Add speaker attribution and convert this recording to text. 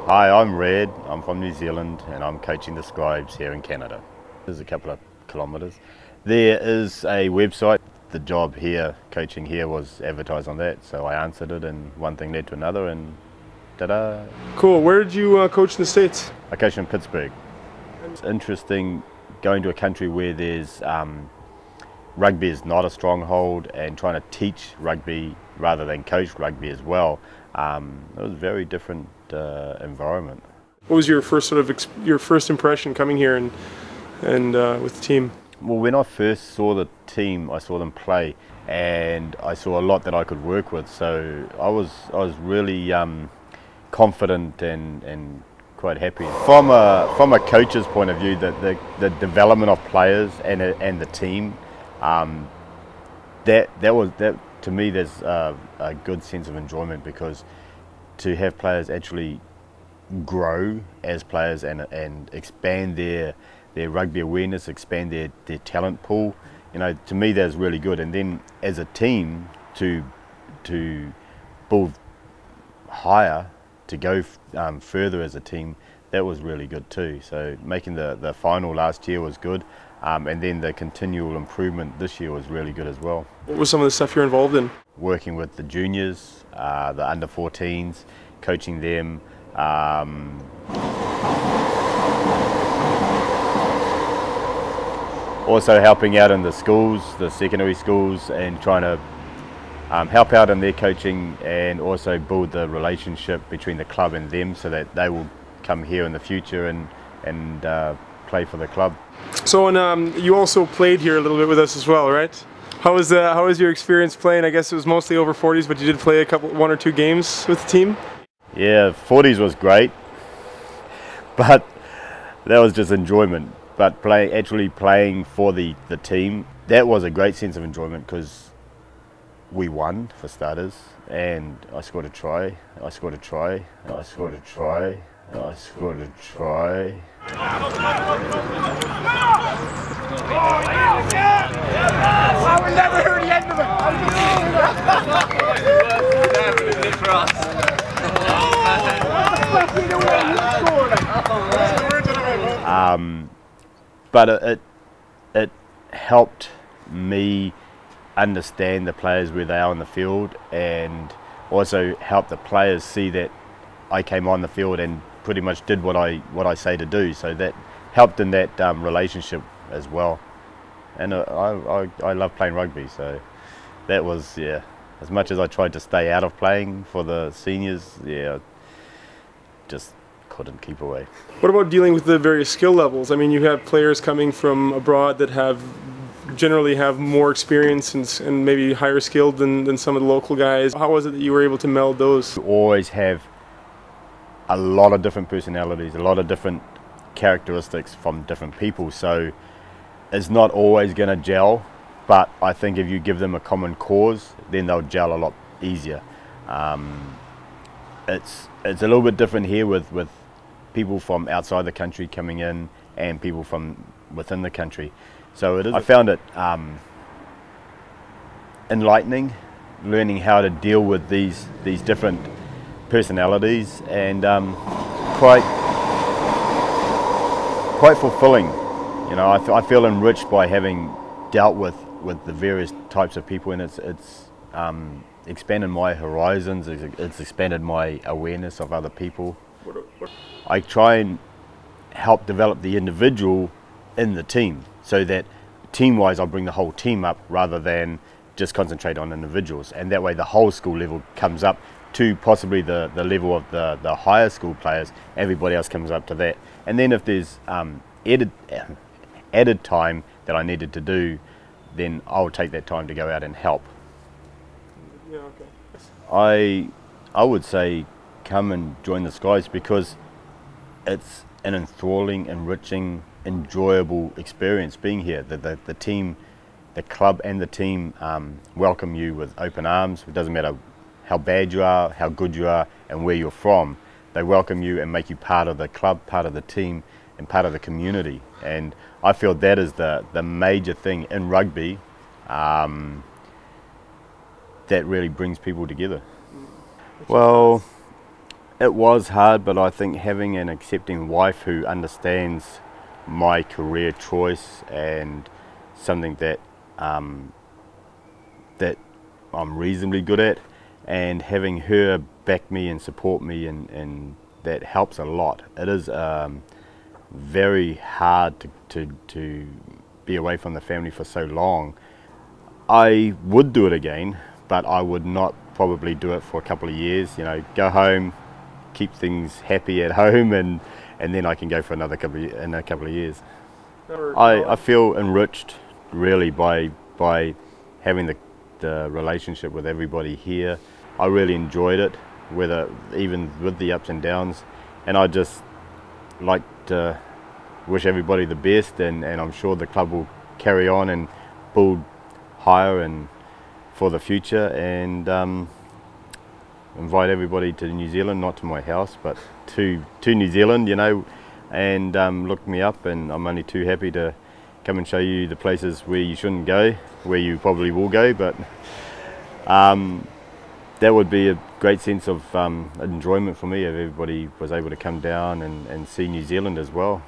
Speaker 1: Hi, I'm Red. I'm from New Zealand and I'm coaching the Scribes here in Canada. There's a couple of kilometres. There is a website. The job here, coaching here, was advertised on that, so I answered it and one thing led to another and ta-da!
Speaker 2: Cool. Where did you coach in the States?
Speaker 1: I coach in Pittsburgh. It's interesting going to a country where there's rugby is not a stronghold and trying to teach rugby rather than coach rugby as well. It was a very different environment.
Speaker 2: What was your first your first impression coming here and with the team?
Speaker 1: Well, when I first saw the team, I saw them play, and I saw a lot that I could work with. So I was really confident and quite happy. From a coach's point of view, the development of players and the team, that to me, there's a good sense of enjoyment, because to have players actually grow as players and expand their rugby awareness, expand their talent pool, to me that's really good. And then as a team to build higher, to go further as a team, that was really good too. So making the final last year was good, and then the continual improvement this year was really good as well.
Speaker 2: What was some of the stuff you're involved in?
Speaker 1: Working with the juniors, the under 14s, coaching them. Also helping out in the schools, the secondary schools, and trying to help out in their coaching and also build the relationship between the club and them, so that they will come here in the future and play for the club.
Speaker 2: So, and you also played here a little bit with us as well, right? How was your experience playing? I guess it was mostly over 40s, but you did play one or two games with the team?
Speaker 1: Yeah, 40s was great, but that was just enjoyment. But actually playing for the team, that was a great sense of enjoyment, because we won for starters, and I scored a try, I scored a try, I scored a try, I scored a try.
Speaker 3: I will never hear the end of it.
Speaker 1: But it helped me understand the players where they are on the field, and also helped the players see that I came on the field and pretty much did what I say to do. So that helped in that relationship as well. And I love playing rugby, so that was, yeah. As much as I tried to stay out of playing for the seniors, yeah, just couldn't keep away.
Speaker 2: What about dealing with the various skill levels? I mean, you have players coming from abroad that generally have more experience and maybe higher skilled than some of the local guys. How was it that you were able to meld those?
Speaker 1: You always have a lot of different personalities, a lot of different characteristics from different people, so it's not always going to gel, but I think if you give them a common cause, then they'll gel a lot easier. It's a little bit different here with people from outside the country coming in and people from within the country. So I found it enlightening, learning how to deal with these different personalities, and quite fulfilling. I feel enriched by having dealt with the various types of people, and it's expanded my horizons, it's expanded my awareness of other people. I try and help develop the individual in the team, so that team-wise I'll bring the whole team up rather than just concentrate on individuals, and that way the whole school level comes up to possibly the level of the higher school players. Everybody else comes up to that, and then if there's added time that I needed to do, then I'll take that time to go out and help.
Speaker 2: Yeah, okay.
Speaker 1: I would say come and join the Skies, because it's an enthralling, enriching, enjoyable experience being here. The team, the club and the team welcome you with open arms. It doesn't matter how bad you are, how good you are, and where you're from. They welcome you and make you part of the club, part of the team, and part of the community. And I feel that is the major thing in rugby that really brings people together. Well, It was hard, but I think having an accepting wife who understands my career choice and something that that I'm reasonably good at, and having her back me and support me, and that helps a lot. It is very hard to be away from the family for so long. I would do it again, but I would not probably do it for a couple of years. You know, go home, keep things happy at home, and then I can go for another in a couple of years. I feel enriched really by having the relationship with everybody here. I really enjoyed it, even with the ups and downs, and I just like to wish everybody the best, and I'm sure the club will carry on and build higher and for the future, and invite everybody to New Zealand, not to my house, but to New Zealand, you know, and look me up, and I'm only too happy to come and show you the places where you shouldn't go, where you probably will go, but that would be a great sense of enjoyment for me if everybody was able to come down and see New Zealand as well.